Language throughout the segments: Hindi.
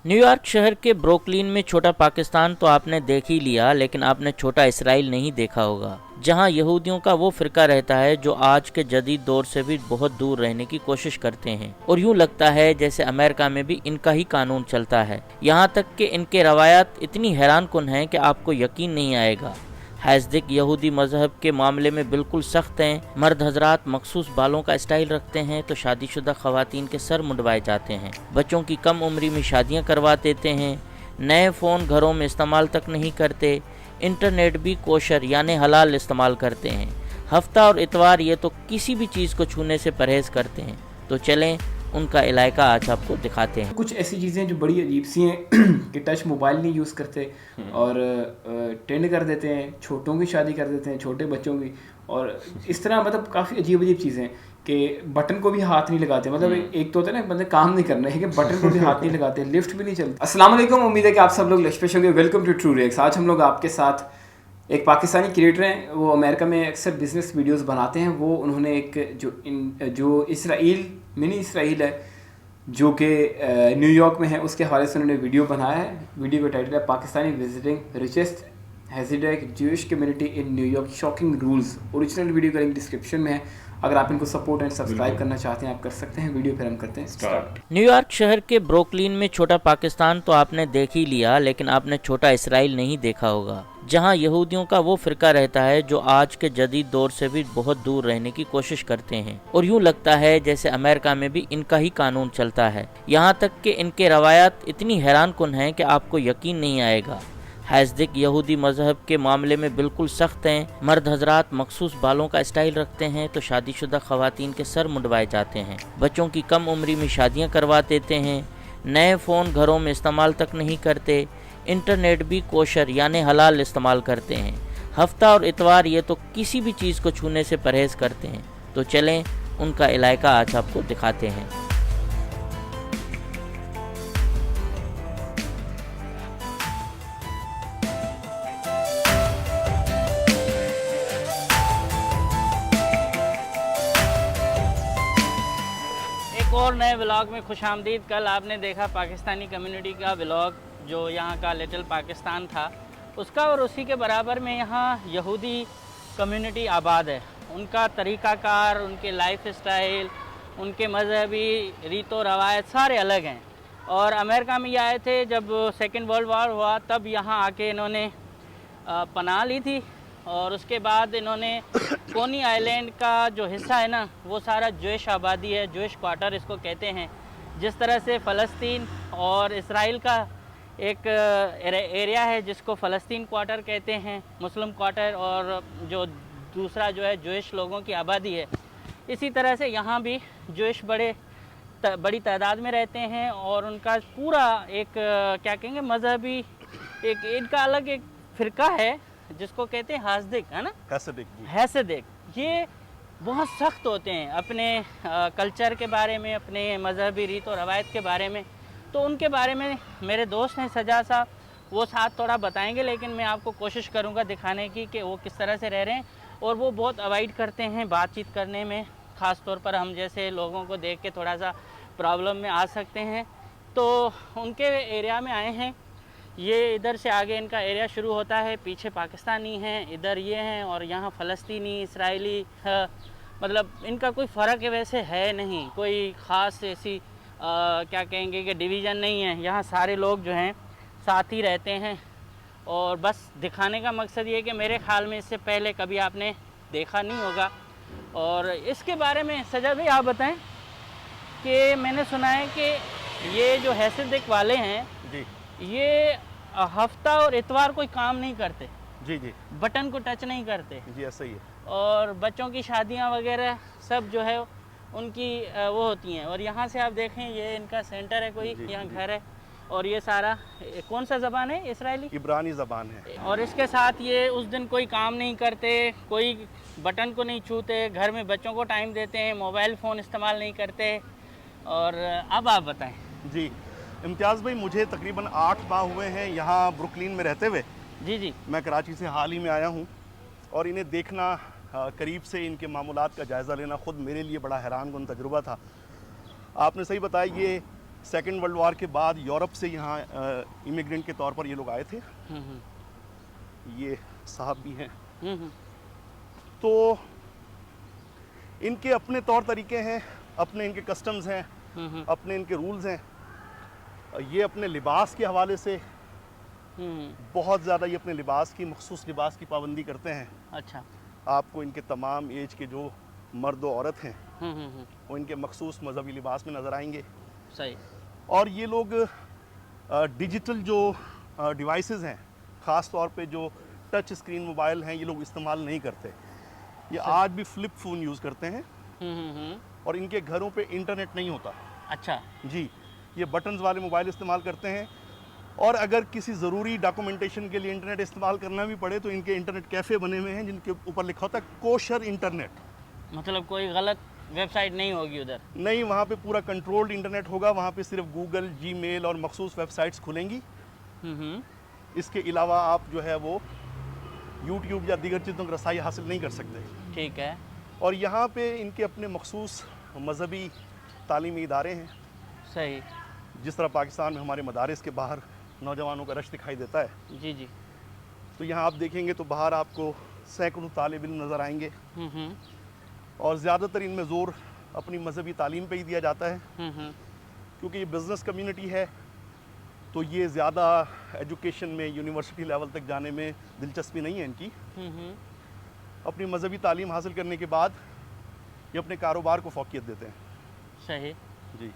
न्यूयॉर्क शहर के ब्रुकलिन में छोटा पाकिस्तान तो आपने देख ही लिया, लेकिन आपने छोटा इसराइल नहीं देखा होगा, जहां यहूदियों का वो फिरका रहता है जो आज के जदीद दौर से भी बहुत दूर रहने की कोशिश करते हैं। और यूं लगता है जैसे अमेरिका में भी इनका ही कानून चलता है। यहाँ तक कि इनके रवायात इतनी हैरानकुन हैं कि आपको यकीन नहीं आएगा। हैज़दिक यहूदी मजहब के मामले में बिल्कुल सख्त हैं। मर्द हजरात मखसूस बालों का स्टाइल रखते हैं तो शादीशुदा खवातीन के सर मुंडवाए जाते हैं। बच्चों की कम उम्री में शादियां करवा देते हैं। नए फ़ोन घरों में इस्तेमाल तक नहीं करते। इंटरनेट भी कोशर यानी हलाल इस्तेमाल करते हैं। हफ्ता और इतवार ये तो किसी भी चीज़ को छूने से परहेज़ करते हैं। तो चलें उनका इलाका आज आपको दिखाते हैं। कुछ ऐसी चीज़ें जो बड़ी अजीब सी हैं कि टच मोबाइल नहीं यूज़ करते और टेंड कर देते हैं, छोटों की शादी कर देते हैं, छोटे बच्चों की। और इस तरह मतलब काफ़ी अजीब अजीब चीज़ें कि बटन को भी हाथ नहीं लगाते। मतलब एक तो होता है ना बंदे काम नहीं करना है कि बटन को भी हाथ नहीं लगाते, लिफ्ट भी नहीं चलती। अस्सलाम वालेकुम, उम्मीद है कि आप सब लोग लशपेश होंगे। Welcome to True Reacts. आज हम लोग आपके साथ एक पाकिस्तानी क्रिएटर हैं, वो अमेरिका में अक्सर बिजनेस वीडियोस बनाते हैं। वो उन्होंने एक जो इसराइल मिनी इसराइल है जो कि न्यूयॉर्क में है, उसके हवाले से उन्होंने वीडियो बनाया है। वीडियो का टाइटल है Pakistani visiting richest Hasidic Jewish community in New York shocking rules. Original video का लिंक डिस्क्रिप्शन में है। अगर आप इनको सपोर्ट एंड सब्सक्राइब करना चाहते हैं आप कर सकते हैं। वीडियो फिर हम करते हैं स्टार्ट। न्यूयॉर्क शहर के ब्रुकलिन में छोटा पाकिस्तान तो आपने देख ही लिया, लेकिन आपने छोटा इसराइल नहीं देखा होगा, जहां यहूदियों का वो फिरका रहता है जो आज के जदीद दौर से भी बहुत दूर रहने की कोशिश करते हैं। और यूं लगता है जैसे अमेरिका में भी इनका ही कानून चलता है। यहाँ तक कि इनके रवायात इतनी हैरानकुन हैं कि आपको यकीन नहीं आएगा। हैज़दिक यहूदी मजहब के मामले में बिल्कुल सख्त हैं। मर्द हजरात मखसूस बालों का स्टाइल रखते हैं तो शादीशुदा खवातीन के सर मुंडवाए जाते हैं। बच्चों की कम उम्री में शादियां करवा देते हैं। नए फ़ोन घरों में इस्तेमाल तक नहीं करते। इंटरनेट भी कोशर यानी हलाल इस्तेमाल करते हैं। हफ्ता और इतवार ये तो किसी भी चीज़ को छूने से परहेज़ करते हैं। तो चलें उनका इलाका आज आपको दिखाते हैं। और नए व्लॉग में खुशामदीद। कल आपने देखा पाकिस्तानी कम्युनिटी का व्लॉग जो यहाँ का लिटिल पाकिस्तान था उसका, और उसी के बराबर में यहाँ यहूदी कम्युनिटी आबाद है। उनका तरीक़ाकार, उनके लाइफ स्टाइल, उनके मजहबी रीतो रवायत सारे अलग हैं। और अमेरिका में ये आए थे जब सेकेंड वर्ल्ड वार हुआ, तब यहाँ आके इन्होंने पनाह ली थी। और उसके बाद इन्होंने कोनी आइलैंड का जो हिस्सा है ना, वो सारा ज्यूइश आबादी है, ज्यूइश क्वार्टर इसको कहते हैं। जिस तरह से फ़लस्तीन और इसराइल का एक एरिया है जिसको फ़लस्तीन क्वार्टर कहते हैं, मुस्लिम क्वार्टर, और जो दूसरा जो है ज्यूइश लोगों की आबादी है, इसी तरह से यहाँ भी ज्यूइश बड़ी तादाद में रहते हैं। और उनका पूरा एक क्या कहेंगे मजहबी एक इनका अलग एक फ़िरका है जिसको कहते हैं हैज़दिक, है ना, हैज़दिक। ये बहुत सख्त होते हैं अपने कल्चर के बारे में, अपने मजहबी रीत और रवायत के बारे में। तो उनके बारे में मेरे दोस्त हैं सजा साहब, वो साथ थोड़ा बताएंगे, लेकिन मैं आपको कोशिश करूंगा दिखाने की कि वो किस तरह से रह रहे हैं। और वो बहुत अवॉइड करते हैं बातचीत करने में, ख़ास तौर पर हम जैसे लोगों को देख के थोड़ा सा प्रॉब्लम में आ सकते हैं। तो उनके एरिया में आए हैं। ये इधर से आगे इनका एरिया शुरू होता है, पीछे पाकिस्तानी हैं, इधर ये हैं, और यहाँ फ़लस्तीनी इसराइली है। मतलब इनका कोई फ़र्क वैसे है नहीं, कोई ख़ास ऐसी क्या कहेंगे कि डिवीज़न नहीं है। यहाँ सारे लोग जो हैं साथ ही रहते हैं। और बस दिखाने का मकसद ये है कि मेरे ख़्याल में इससे पहले कभी आपने देखा नहीं होगा। और इसके बारे में सजा भाई आप बताएं कि मैंने सुना है कि ये जो हैज़दिक वाले हैं जी, ये हफ्ता और इतवार कोई काम नहीं करते जी, बटन को टच नहीं करते जी, ऐसा ही है। और बच्चों की शादियां वगैरह सब जो है उनकी वो होती हैं। और यहाँ से आप देखें ये इनका सेंटर है, कोई यहाँ घर है। और ये सारा कौन सा ज़बान है? इसराइली इब्रानी ज़बान है। और इसके साथ ये उस दिन कोई काम नहीं करते, कोई बटन को नहीं छूते, घर में बच्चों को टाइम देते हैं, मोबाइल फ़ोन इस्तेमाल नहीं करते। और अब आप बताएं जी। इम्तियाज़ भाई, मुझे तकरीबन 8 माह हुए हैं यहाँ ब्रुकलिन में रहते हुए। जी। मैं कराची से हाल ही में आया हूँ और इन्हें देखना, करीब से इनके मामूलात का जायज़ा लेना खुद मेरे लिए बड़ा हैरानकुन तजुर्बा था। आपने सही बताया, ये सेकेंड वर्ल्ड वार के बाद यूरोप से यहाँ इमिग्रेंट के तौर पर ये लोग आए थे। ये साहब भी हैं। तो इनके अपने तौर तरीके हैं, अपने इनके कस्टम्स हैं, अपने इनके रूल्स हैं। ये अपने लिबास के हवाले से बहुत ज़्यादा ये अपने लिबास की, मखसूस लिबास की पाबंदी करते हैं। अच्छा। आपको इनके तमाम एज के जो मर्द और औरत हैं वो इनके मखसूस मजहबी लिबास में नज़र आएंगे। सही। और ये लोग डिजिटल जो डिवाइसेस हैं, ख़ास तौर पे जो टच स्क्रीन मोबाइल हैं, ये लोग इस्तेमाल नहीं करते। ये आज भी फ्लिप फ़ोन यूज़ करते हैं और इनके घरों पे इंटरनेट नहीं होता। अच्छा जी, ये बटन्स वाले मोबाइल इस्तेमाल करते हैं। और अगर किसी ज़रूरी डॉक्यूमेंटेशन के लिए इंटरनेट इस्तेमाल करना भी पड़े तो इनके इंटरनेट कैफ़े बने हुए हैं जिनके ऊपर लिखा होता है कोशर इंटरनेट। मतलब कोई गलत वेबसाइट नहीं होगी उधर? नहीं, वहाँ पे पूरा कंट्रोल्ड इंटरनेट होगा। वहाँ पे सिर्फ गूगल, जीमेल और मखसूस वेबसाइट्स खुलेंगी। इसके अलावा आप जो है वो यूट्यूब या दीगर चीज़ों की रसाई हासिल नहीं कर सकते। ठीक है। और यहाँ पे इनके अपने मखसूस मजहबी तालीमी इदारे हैं। सही। जिस तरह पाकिस्तान में हमारे मदारिस के बाहर नौजवानों का रश दिखाई देता है, जी जी, तो यहाँ आप देखेंगे तो बाहर आपको सैकड़ों तालिब इल्म नज़र आएंगे। और ज़्यादातर इनमें ज़ोर अपनी मजहबी तालीम पे ही दिया जाता है, क्योंकि ये बिज़नेस कम्युनिटी है। तो ये ज़्यादा एजुकेशन में, यूनिवर्सिटी लेवल तक जाने में दिलचस्पी नहीं है इनकी। अपनी मजहबी तालीम हासिल करने के बाद ये अपने कारोबार को फ़ौक़ियत देते हैं। सही जी।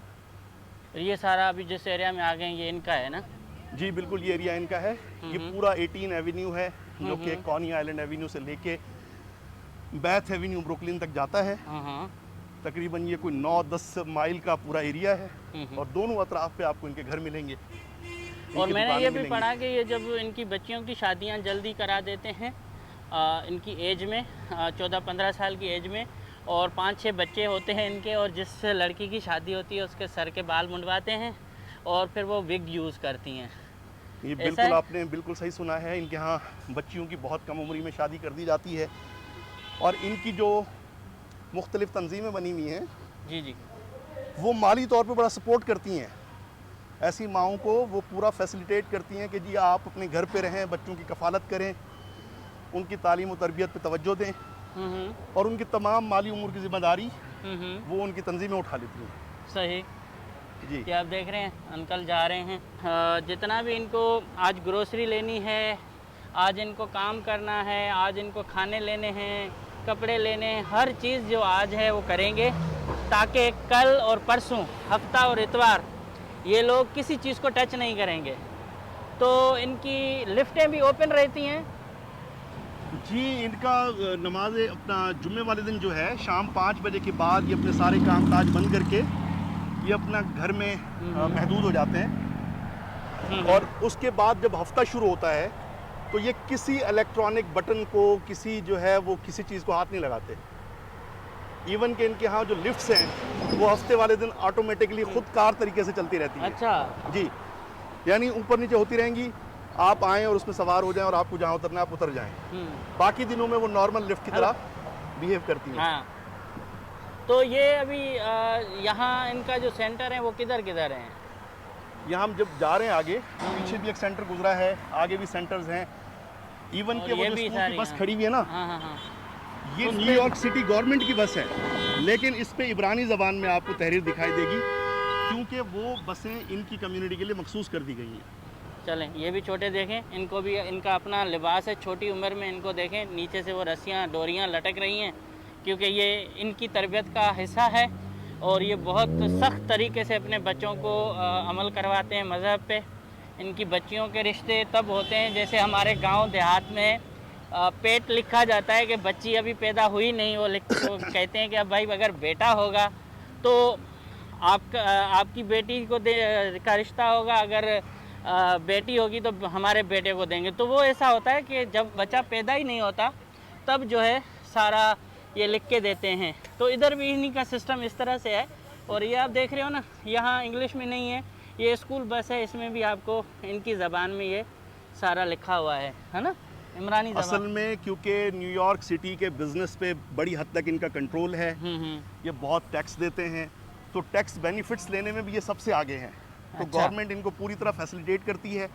ये सारा अभी जिस एरिया में आ गए ये इनका है ना? जी बिल्कुल, ये एरिया इनका है। ये पूरा 18 एवेन्यू है जो कि कॉनी आइलैंड एवेन्यू से लेके बैथ एवेन्यू ब्रुकलिन तक जाता है। तकरीबन ये कोई 9-10 माइल का पूरा एरिया है और दोनों अतराफ पे आपको इनके घर मिलेंगे। और मैंने ये भी पढ़ा कि ये जब इनकी बच्चियों की शादियां जल्दी करा देते हैं इनकी एज में, 14-15 साल की एज में, और 5-6 बच्चे होते हैं इनके, और जिस लड़की की शादी होती है उसके सर के बाल मुंडवाते हैं और फिर वो विग यूज़ करती हैं। ये बिल्कुल आपने बिल्कुल सही सुना है। इनके यहाँ बच्चियों की बहुत कम उम्र में शादी कर दी जाती है और इनकी जो मुख्तलिफ तंजीमें बनी हुई हैं, जी जी, वो माली तौर पर बड़ा सपोर्ट करती हैं ऐसी माओं को। वो पूरा फैसिलिटेट करती हैं कि जी आप अपने घर पे रहें, बच्चों की कफ़ालत करें, उनकी तालीम और तरबियत पे तवज्जो दें, और उनकी तमाम माली उमूर की ज़िम्मेदारी वो उनकी तंजीमें उठा लेती हैं। सही जी। कि आप देख रहे हैं अंकल जा रहे हैं। जितना भी इनको आज ग्रोसरी लेनी है, आज इनको काम करना है, आज इनको खाने लेने हैं, कपड़े लेने हैं, हर चीज़ जो आज है वो करेंगे, ताकि कल और परसों, हफ्ता और इतवार ये लोग किसी चीज़ को टच नहीं करेंगे। तो इनकी लिफ्टें भी ओपन रहती हैं? जी, इनका नमाज अपना जुम्मे वाले दिन जो है शाम 5 बजे के बाद ये अपने सारे काम काज बंद करके ये अपना घर में महदूद हो जाते हैं। और उसके बाद जब हफ्ता शुरू होता है तो ये किसी इलेक्ट्रॉनिक बटन को, किसी जो है वो किसी चीज़ को हाथ नहीं लगाते। इवन के इनके यहाँ जो लिफ्ट्स हैं वो हफ्ते वाले दिन ऑटोमेटिकली खुद कार तरीके से चलती रहती है। अच्छा जी, यानी ऊपर नीचे होती रहेंगी, आप आएँ और उसमें सवार हो जाएं और आपको जहाँ उतरना है आप उतर जाएं। बाकी दिनों में वो नॉर्मल लिफ्ट की तरह बिहेव करती हैं। हाँ। तो ये अभी यहाँ इनका जो सेंटर है वो किधर किधर है? यहाँ हम जब जा रहे हैं आगे, पीछे भी एक सेंटर गुजरा है, आगे भी सेंटर्स हैं। इवन के वो जो स्कूल की बस खड़ी हुई है ना, ये न्यूयॉर्क सिटी गवर्नमेंट की बस है, लेकिन इस पे इब्रानी ज़बान में आपको तहरीर दिखाई देगी, क्योंकि वो बसें इनकी कम्युनिटी के लिए मखसूस कर दी गई हैं। चलें, ये भी छोटे देखें, इनको भी इनका अपना लिबास है, छोटी उम्र में इनको देखें, नीचे से वो रस्सियाँ, डोरियाँ लटक रही हैं, क्योंकि ये इनकी तरबियत का हिस्सा है और ये बहुत सख्त तरीके से अपने बच्चों को अमल करवाते हैं मज़हब पे। इनकी बच्चियों के रिश्ते तब होते हैं जैसे हमारे गांव देहात में पेट लिखा जाता है कि बच्ची अभी पैदा हुई नहीं, वो कहते हैं कि अब भाई अगर बेटा होगा तो आपकी बेटी को का रिश्ता होगा, अगर बेटी होगी तो हमारे बेटे को देंगे। तो वो ऐसा होता है कि जब बच्चा पैदा ही नहीं होता तब जो है सारा ये लिख के देते हैं। तो इधर भी इन्हीं का सिस्टम इस तरह से है। और ये आप देख रहे हो ना, यहाँ इंग्लिश में नहीं है, ये स्कूल बस है, इसमें भी आपको इनकी ज़बान में ये सारा लिखा हुआ है ना, इमरानी ज़बान। असल में क्योंकि न्यूयॉर्क सिटी के बिजनेस पे बड़ी हद तक इनका कंट्रोल है, ये बहुत टैक्स देते हैं तो टैक्स बेनिफिट्स लेने में भी ये सबसे आगे हैं। तो अच्छा। गवर्नमेंट इनको पूरी तरह फैसिलिटेट करती है।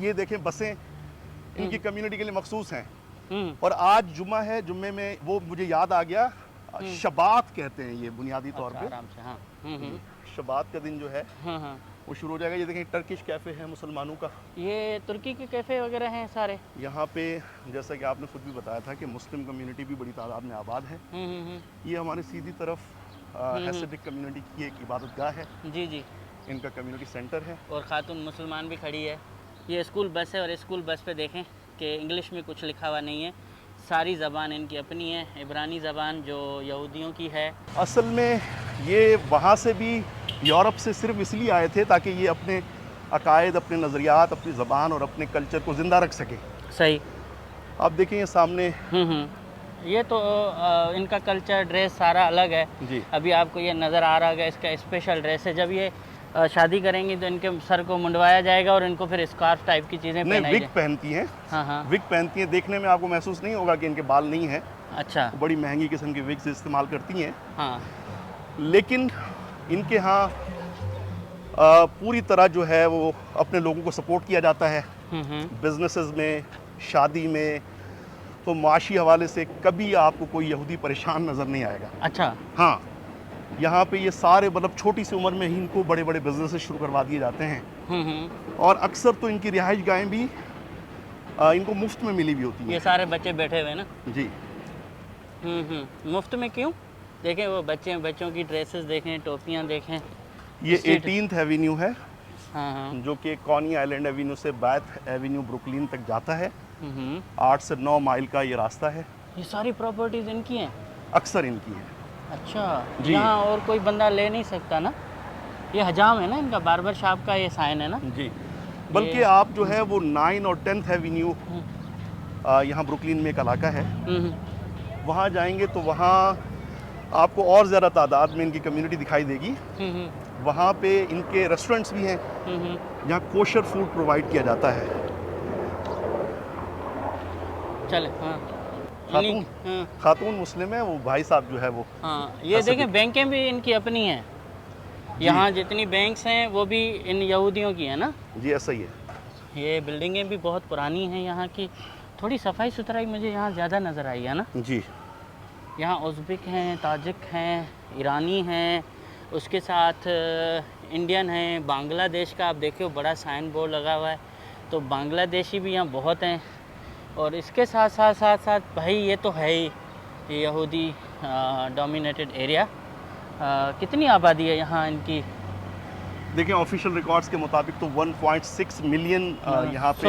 ये देखें बसें इनकी कम्युनिटी के लिए मखसूस हैं। और आज जुम्मा है, जुम्मे में वो मुझे याद आ गया, शबात कहते हैं ये बुनियादी तौर पे। आराम से, हाँ। शबात का दिन जो है हाँ। वो शुरू हो जाएगा। ये देखें टर्किश कैफ़े है मुसलमानों का। ये तुर्की के कैफ़े वगैरह हैं सारे। यहाँ पे जैसा कि आपने खुद भी बताया था कि मुस्लिम कम्युनिटी भी बड़ी तादाद में आबाद है। ये हमारे सीधी तरफ हैसिडिक कम्युनिटी की एक इबादतगाह है। जी जी। इनका कम्युनिटी सेंटर है। और ख़ातून मुसलमान भी खड़ी है। ये स्कूल बस है और स्कूल बस पे देखें कि इंग्लिश में कुछ लिखा हुआ नहीं है, सारी ज़बान इनकी अपनी है, इब्रानी ज़बान जो यहूदियों की है। असल में ये वहाँ से भी यूरोप से सिर्फ इसलिए आए थे ताकि ये अपने अकायद, अपने नज़रियात, अपनी ज़बान और अपने कल्चर को ज़िंदा रख सकें। सही। आप देखें ये सामने। ये तो इनका कल्चर ड्रेस सारा अलग है जी। अभी आपको ये नज़र आ रहा है, इसका स्पेशल ड्रेस है। जब ये शादी करेंगी तो इनके सर को मुंडवाया जाएगा और इनको फिर स्कार्फ टाइप की चीज़ें नहीं, पहनाई विग पहनती हैं। हाँ। विग पहनती हैं। देखने में आपको महसूस नहीं होगा कि इनके बाल नहीं हैं। अच्छा। बड़ी महंगी किस्म की विग्स इस्तेमाल करती हैं। हाँ। लेकिन इनके यहाँ पूरी तरह जो है वो अपने लोगों को सपोर्ट किया जाता है। बिजनेसेस में, शादी में, तो माशी हवाले से कभी आपको कोई यहूदी परेशान नज़र नहीं आएगा। अच्छा। हाँ, यहाँ पे ये सारे मतलब छोटी सी उम्र में ही इनको बड़े बड़े बिजनेसेस शुरू करवा दिए जाते हैं। और अक्सर तो इनकी रिहाइश गाहें भी इनको मुफ्त में मिली भी होती हैं। ये सारे बच्चे बैठे हुए ना। जी। मुफ्त में क्यों? देखें वो बच्चों की ड्रेसेस देखें, टोपियाँ देखें। ये 18th एवेन्यू है। हाँ। जो कि कॉनी आइलैंड एवेन्यू से बैथ एवेन्यू ब्रुकलिन तक जाता है। 8 से 9 माइल का ये रास्ता है। ये सारी प्रॉपर्टीज इनकी हैं? अक्सर इनकी है। अच्छा जी। यहाँ और कोई बंदा ले नहीं सकता ना? ये हजाम है ना इनका, बार्बर शॉप का ये साइन है ना? जी। बल्कि आप जो है वो 9 और 10th एवेन्यू, यहाँ ब्रुकलिन में एक इलाका है, वहाँ जाएंगे तो वहाँ आपको और ज़्यादा तादाद में इनकी कम्युनिटी दिखाई देगी। वहाँ पे इनके रेस्टोरेंट्स भी हैं जहाँ कोशर फूड प्रोवाइड किया जाता है। चले। हाँ। खातून मुस्लिम है, वो भाई साहब जो है वो। हाँ। ये देखें बैंकें भी इनकी अपनी हैं। यहाँ जितनी बैंक्स हैं वो भी इन यहूदियों की है ना? जी, ऐसा ही है। ये बिल्डिंगें भी बहुत पुरानी हैं यहाँ की। थोड़ी सफाई सुथराई मुझे यहाँ ज़्यादा नज़र आई है ना? जी। यहाँ उज़्बेक हैं, ताजिक हैं, ईरानी हैं, उसके साथ इंडियन हैं, बांग्लादेश का आप देखो बड़ा साइन बोर्ड लगा हुआ है, तो बांग्लादेशी भी यहाँ बहुत हैं। और इसके साथ साथ भाई ये तो है ही यहूदी डोमिनेटेड एरिया। कितनी आबादी है यहाँ इनकी? देखिए ऑफिशियल रिकॉर्ड्स के मुताबिक तो 1.6 मिलियन यहाँ पे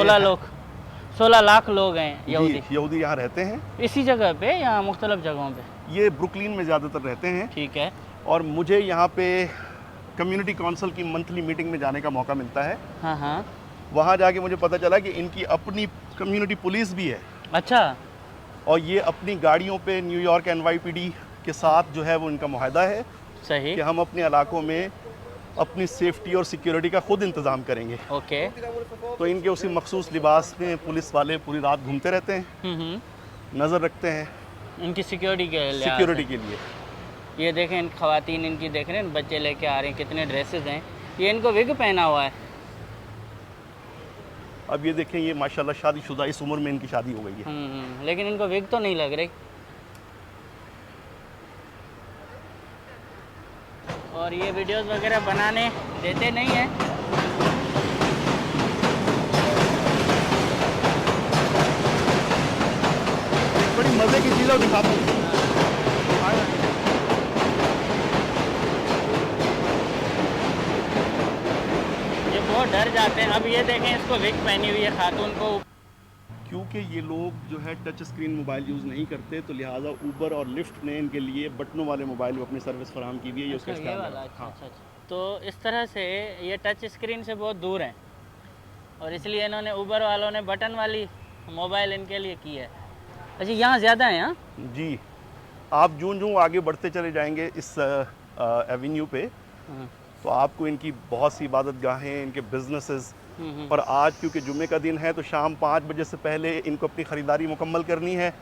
16 लाख लोग हैं यहूदी यहाँ रहते हैं। इसी जगह पे या मुख्तलिफ जगहों पे? ये ब्रुकलिन में ज़्यादातर रहते हैं। ठीक है। और मुझे यहाँ पे कम्युनिटी काउंसिल की मंथली मीटिंग में जाने का मौका मिलता है। हाँ। वहाँ जाके मुझे पता चला कि इनकी अपनी कम्युनिटी पुलिस भी है। अच्छा। और ये अपनी गाड़ियों पे न्यूयॉर्क NYPD के साथ जो है वो इनका मुआहदा है। सही। कि हम अपने इलाकों में अपनी सेफ्टी और सिक्योरिटी का खुद इंतज़ाम करेंगे। ओके। तो इनके उसी मखसूस लिबास में पुलिस वाले पूरी रात घूमते रहते हैं, नज़र रखते हैं इनकी सिक्योरिटी के लिए। ये देखें इन ख़वातीन इनकी, देख रहे हैं बच्चे लेके आ रहे हैं, कितने ड्रेसेस हैं। ये इनको विग पहना हुआ है। अब ये देखें ये माशाल्लाह शादीशुदा, इस उम्र में इनकी शादी हो गई है। लेकिन इनको विग तो नहीं लग रही। और ये वीडियोस वगैरह बनाने देते नहीं हैं। बड़ी मज़े की चीज़ें दिखाता हूँ। ये बहुत डर जाते हैं। अब ये देखें इसको विग पहनी हुई है खातून को। क्योंकि ये लोग जो है टच स्क्रीन मोबाइल यूज़ नहीं करते, तो लिहाजा ऊबर और लिफ्ट ने इनके लिए बटनों वाले मोबाइल में अपनी सर्विस फराहम की हुई है। ये उसका ये वाला। अच्छा। तो इस तरह से ये टच स्क्रीन से बहुत दूर हैं और इसलिए इन्होंने ऊबर वालों ने बटन वाली मोबाइल इनके लिए की है। अच्छा, यहाँ ज़्यादा है? यहाँ जी। आप जूं आगे बढ़ते चले जाएंगे इस एवेन्यू पे, तो आपको इनकी बहुत सी इबादत गाहें, इनके बिजनेसेस, और आज क्योंकि जुम्मे का दिन है तो शाम 5 बजे से पहले इनको अपनी ख़रीदारी मुकम्मल करनी है,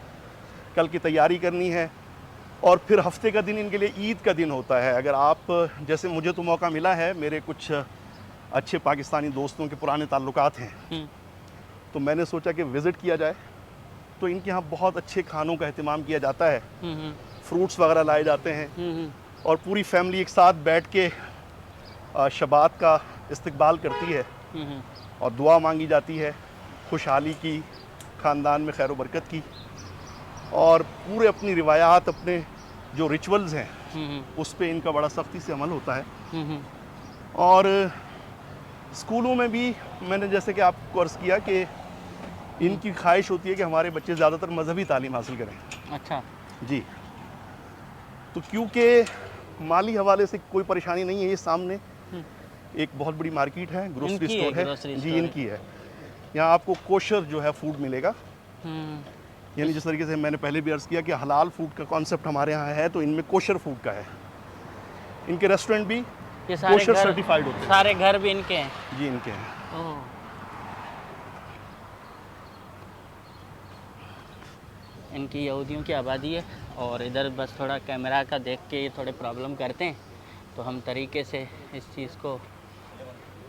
कल की तैयारी करनी है। और फिर हफ्ते का दिन इनके लिए ईद का दिन होता है। अगर आप, जैसे मुझे तो मौका मिला है, मेरे कुछ अच्छे पाकिस्तानी दोस्तों के पुराने ताल्लुकात हैं, तो मैंने सोचा कि विज़िट किया जाए। तो इनके यहाँ बहुत अच्छे खानों का एहतमाम किया जाता है, फ्रूट्स वगैरह लाए जाते हैं और पूरी फैमिली एक साथ बैठ के शबात का इस्तकबाल करती है और दुआ मांगी जाती है खुशहाली की, ख़ानदान में खैर बरकत की, और पूरे अपनी रिवायात, अपने जो रिचुअल्स हैं उस पे इनका बड़ा सख्ती से अमल होता है। और स्कूलों में भी मैंने जैसे कि आपको अर्ज़ किया कि इनकी ख्वाहिश होती है कि हमारे बच्चे ज़्यादातर मजहबी तालीम हासिल करें। अच्छा जी, तो क्योंकि माली हवाले से कोई परेशानी नहीं है, ये सामने एक बहुत बड़ी मार्केट है, ग्रोसरी स्टोर है जी, इनकी है। यहाँ आपको कोशर जो है फूड मिलेगा, यानी जिस तरीके से मैंने पहले भी अर्ज़ किया कि हलाल फूड का कॉन्सेप्ट हमारे यहाँ है, तो इनमें कोशर फूड का है। इनके रेस्टोरेंट भी ये सारे कोशर घर, सर्टिफाइड होते हैं। सारे घर भी इनके हैं जी, इनके हैं। ओह। इनकी यहूदियों की आबादी है और इधर बस थोड़ा कैमरा का देख के ये थोड़े प्रॉब्लम करते हैं, तो हम तरीके से इस चीज़ को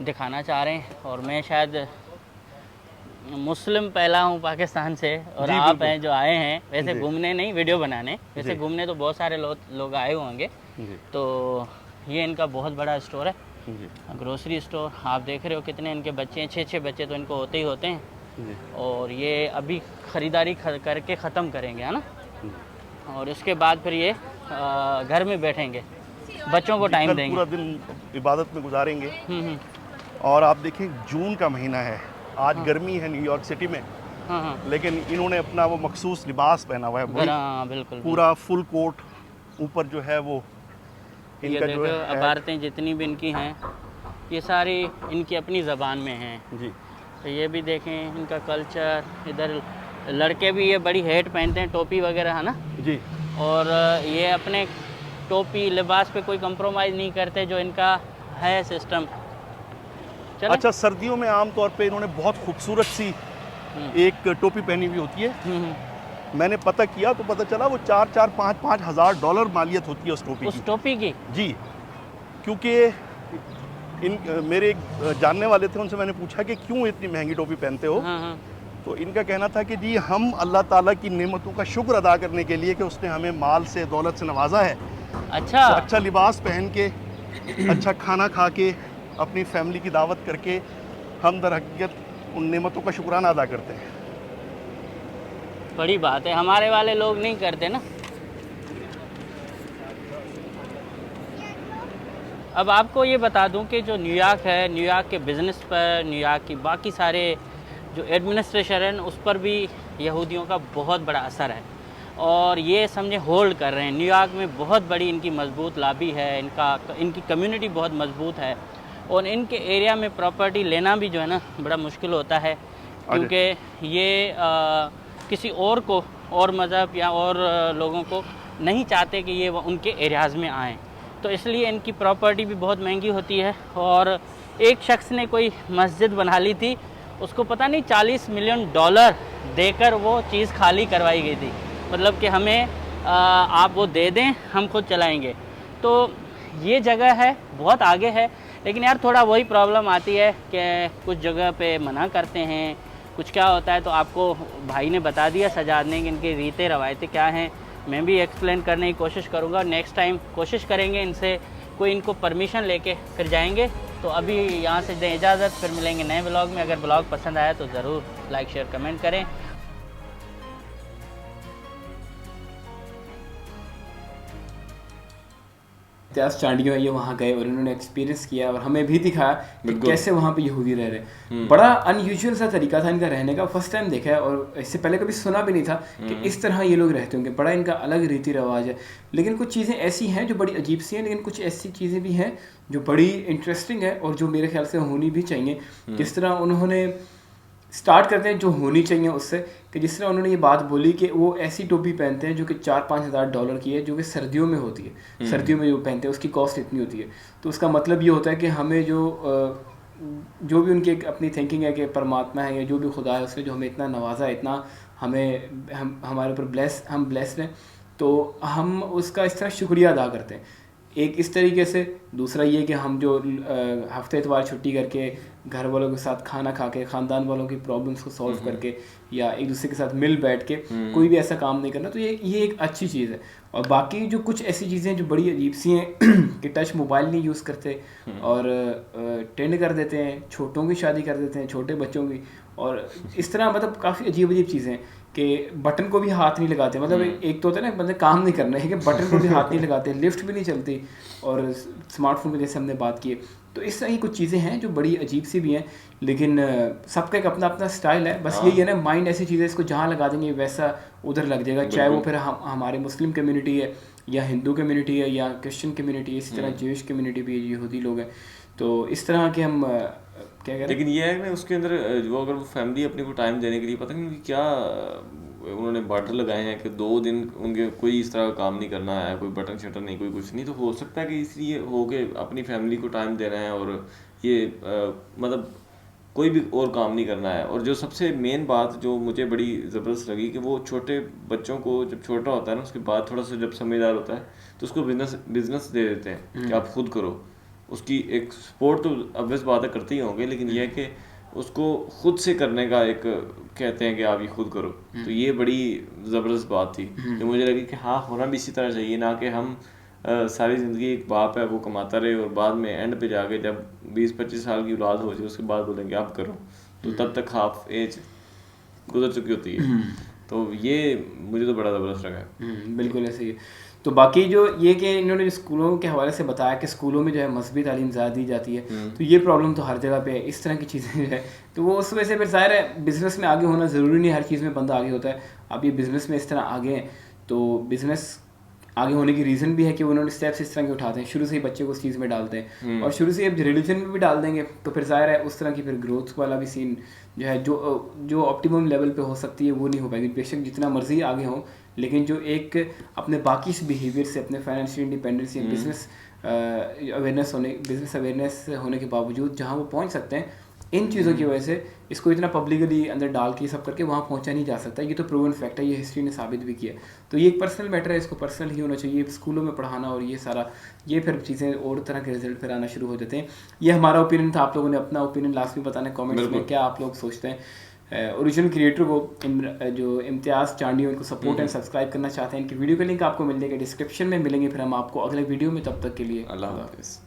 दिखाना चाह रहे हैं। और मैं शायद मुस्लिम पहला हूँ पाकिस्तान से, और जी, आप बिल्कुल। हैं जो आए हैं वैसे जी। घूमने नहीं, वीडियो बनाने। वैसे जी। घूमने तो बहुत सारे लोग आए होंगे। जी तो ये इनका बहुत बड़ा स्टोर है, जी ग्रोसरी स्टोर। आप देख रहे हो कितने इनके बच्चे हैं, 6 बच्चे तो इनको होते ही होते हैं। जी और ये अभी ख़रीदारी करके ख़त्म करेंगे, है ना, और उसके बाद फिर ये घर में बैठेंगे, बच्चों को टाइम कल देंगे। पूरा दिन इबादत में गुजारेंगे। हम्म। और आप देखें, जून का महीना है, आज गर्मी है न्यूयॉर्क सिटी में, हाँ, लेकिन इन्होंने अपना वो मखसूस लिबास पहना हुआ है, वही हाँ बिल्कुल। पूरा फुल कोट, ऊपर जो है वो ये इनका देखो जो है इबारतें जितनी भी इनकी हैं, ये सारी इनकी अपनी ज़बान में हैं। जी तो ये भी देखें इनका कल्चर। इधर लड़के भी ये बड़ी हैट पहनते हैं, टोपी वगैरह, है ना, जी और ये अपने टोपी लिबास पे कोई कंप्रोमाइज़ नहीं करते, जो इनका है सिस्टम। चलो। अच्छा, सर्दियों में आम तौर पे इन्होंने बहुत खूबसूरत सी एक टोपी पहनी हुई होती है। मैंने पता किया तो पता चला वो 4-5 हज़ार डॉलर मालियत होती है उस टोपी उस की। टोपी की। जी, क्योंकि मेरे एक जानने वाले थे, उनसे मैंने पूछा कि क्यों इतनी महंगी टोपी पहनते हो। हाँ। तो इनका कहना था कि जी, हम अल्लाह ताला की नेमतों का शुक्र अदा करने के लिए कि उसने हमें माल से, दौलत से नवाजा है, अच्छा। तो अच्छा लिबास पहन के, अच्छा खाना खा के, अपनी फैमिली की दावत करके हम दर हकीकत उन नेमतों का शुक्राना अदा करते हैं। बड़ी बात है, हमारे वाले लोग नहीं करते ना। अब आपको ये बता दूं कि जो न्यूयॉर्क है, न्यूयॉर्क के बिज़नेस पर, न्यूयॉर्क की बाकी सारे जो एडमिनिस्ट्रेशन है उस पर भी यहूदियों का बहुत बड़ा असर है, और ये समझे होल्ड कर रहे हैं। न्यूयॉर्क में बहुत बड़ी इनकी मजबूत लॉबी है, इनकी कम्युनिटी बहुत मजबूत है, और इनके एरिया में प्रॉपर्टी लेना भी जो है ना बड़ा मुश्किल होता है, क्योंकि ये किसी और को, और मज़हब या और लोगों को नहीं चाहते कि ये उनके एरियाज़ में आएँ, तो इसलिए इनकी प्रॉपर्टी भी बहुत महंगी होती है। और एक शख्स ने कोई मस्जिद बना ली थी, उसको पता नहीं $40 मिलियन देकर वो चीज़ खाली करवाई गई थी, मतलब कि हमें आप वो दे दें, हम खुद चलाएंगे। तो ये जगह है, बहुत आगे है, लेकिन यार थोड़ा वही प्रॉब्लम आती है कि कुछ जगह पे मना करते हैं, कुछ क्या होता है। तो आपको भाई ने बता दिया सजाद ने कि इनकी रीतें रवायतें क्या हैं, मैं भी एक्सप्लेन करने की कोशिश करूँगा। नेक्स्ट टाइम कोशिश करेंगे इनसे कोई इनको परमिशन लेके फिर जाएंगे। तो अभी यहाँ से दें इजाज़त, फिर मिलेंगे नए ब्लॉग में। अगर ब्लॉग पसंद आया तो ज़रूर लाइक शेयर कमेंट करें। इतिहास चांडियों ये वहाँ गए और इन्होंने एक्सपीरियंस किया और हमें भी दिखाया कि कैसे वहाँ पे यहूदी रह रहे। बड़ा अनयूजुअल सा तरीका था इनका रहने का, फर्स्ट टाइम देखा है, और इससे पहले कभी सुना भी नहीं था कि इस तरह ये लोग रहते होंगे। बड़ा इनका अलग रीति रिवाज है, लेकिन कुछ चीज़ें ऐसी हैं जो बड़ी अजीब सी हैं, लेकिन कुछ ऐसी चीज़ें भी हैं जो बड़ी इंटरेस्टिंग है और जो मेरे ख्याल से होनी भी चाहिए। जिस तरह उन्होंने स्टार्ट करते हैं जो होनी चाहिए उससे, कि जिस तरह उन्होंने ये बात बोली कि वो ऐसी टोपी पहनते हैं जो कि $4-5 हज़ार डॉलर की है, जो कि सर्दियों में होती है। सर्दियों में जो पहनते हैं उसकी कॉस्ट इतनी होती है। तो उसका मतलब ये होता है कि हमें जो भी उनकी अपनी थिंकिंग है कि परमात्मा है या जो भी खुदा है, उसने जो हमें इतना नवाजा है, इतना हमारे ऊपर हम ब्लेस्ड हैं, तो हम उसका इस तरह शुक्रिया अदा करते हैं, एक इस तरीके से। दूसरा ये कि हम जो हफ्ते इतवार छुट्टी करके घर वालों के साथ खाना खा के, ख़ानदान वालों की प्रॉब्लम्स को सॉल्व करके या एक दूसरे के साथ मिल बैठ के कोई भी ऐसा काम नहीं करना, तो ये एक अच्छी चीज़ है। और बाकी जो कुछ ऐसी चीज़ें जो बड़ी अजीब सी हैं कि टच मोबाइल नहीं यूज़ करते और टेंड कर देते हैं, छोटों की शादी कर देते हैं, छोटे बच्चों की, और इस तरह मतलब काफ़ी अजीब अजीब चीज़ें कि बटन को भी हाथ नहीं लगाते। मतलब एक तो होता है ना बंदे काम नहीं करना है कि बटन को भी हाथ नहीं लगाते, लिफ्ट भी नहीं चलती, और स्मार्टफोन में जैसे हमने बात की है। तो इस तरह की कुछ चीज़ें हैं जो बड़ी अजीब सी भी हैं, लेकिन सबका एक अपना अपना स्टाइल है। बस यही है ना, माइंड ऐसी चीज़ है, इसको जहाँ लगा देंगे वैसा उधर लग जाएगा, चाहे वो फिर हमारे मुस्लिम कम्युनिटी है या हिंदू कम्युनिटी है या क्रिश्चियन कम्युनिटी है, इसी तरह ज्यूइश कम्युनिटी भी है, यहूदी लोग हैं। तो इस तरह के हम क्या करें। लेकिन ये है कि उसके अंदर जो अगर वो फैमिली अपने को टाइम देने के लिए, पता नहीं क्या उन्होंने बॉर्डर लगाए हैं कि 2 दिन उनके कोई इस तरह का काम नहीं करना है, कोई बटन शटन नहीं, कोई कुछ नहीं। तो हो सकता है कि इसलिए हो के अपनी फैमिली को टाइम दे रहे हैं और ये मतलब कोई भी और काम नहीं करना है। और जो सबसे मेन बात जो मुझे बड़ी ज़बरदस्त लगी कि वो छोटे बच्चों को जब छोटा होता है ना, उसके बाद थोड़ा सा जब समझदार होता है तो उसको बिजनेस दे देते हैं कि आप खुद करो। उसकी एक सपोर्ट तो ऑब्वियस बात है करते ही होंगे, लेकिन यह है कि उसको खुद से करने का एक कहते हैं कि आप ये खुद करो। तो ये बड़ी ज़बरदस्त बात थी कि मुझे लगी कि हाँ, होना भी इसी तरह चाहिए, ना कि हम सारी ज़िंदगी एक बाप है वो कमाता रहे और बाद में एंड पे जाके जब 20-25 साल की औलाद हो जाए उसके बाद बोलेंगे आप करो, तो तब तक हाफ एज गुजर चुकी होती है। तो ये मुझे तो बड़ा ज़बरदस्त लगा। बिल्कुल ऐसे ही। तो बाकी जो ये कि इन्होंने स्कूलों के हवाले से बताया कि स्कूलों में जो है मजहबी तालीम ज़्यादा दी जाती है, तो ये प्रॉब्लम तो हर जगह पे है। इस तरह की चीज़ें जो है तो वो उस वजह से फिर ज़ाहिर है बिज़नेस में आगे होना ज़रूरी नहीं, हर चीज़ में बंदा आगे होता है। अब ये बिज़नेस में इस तरह आगे हैं, तो बिज़नेस आगे होने की रीज़न भी है कि उन्होंने स्टेप्स इस तरह के उठाते हैं, शुरू से ही बच्चे को उस चीज़ में डालते हैं, और शुरू से अब रिलीजन में भी डाल देंगे तो फिर ज़ाहिर है उस तरह की फिर ग्रोथ वाला भी सीन जो है जो ऑप्टिमम लेवल पे हो सकती है वो नहीं हो पाएगी। बेशक जितना मर्जी आगे हो, लेकिन जो एक अपने बाकी से बिहेवियर से, अपने फाइनेंशियल इंडिपेंडेंस या बिज़नेस अवेयरनेस होने के बावजूद जहाँ वो पहुँच सकते हैं, इन चीज़ों की वजह से इसको इतना पब्लिकली अंदर डाल के सब करके वहाँ पहुँचा नहीं जा सकता। ये तो प्रूवन फैक्ट है, ये हिस्ट्री ने साबित भी किया। तो ये एक पर्सनल मैटर है, इसको पर्सनल ही होना चाहिए। स्कूलों में पढ़ाना और ये सारा ये फिर चीज़ें और तरह के रिजल्ट फिर आना शुरू हो जाते हैं। ये हमारा ओपिनियन था, आप लोगों ने अपना ओपिनियन लास्ट में बताना कमेंट्स में, क्या आप लोग सोचते हैं। ओरिजिनल क्रिएटर को जो इम्तियाज़ चांडी उनको सपोर्ट एंड सब्सक्राइब करना चाहते हैं, इनकी वीडियो का लिंक आपको मिल जाएगा डिस्क्रिप्शन में, मिलेंगे फिर हम आपको अगले वीडियो में। तब तक के लिए अल्लाह हाफ़िज़।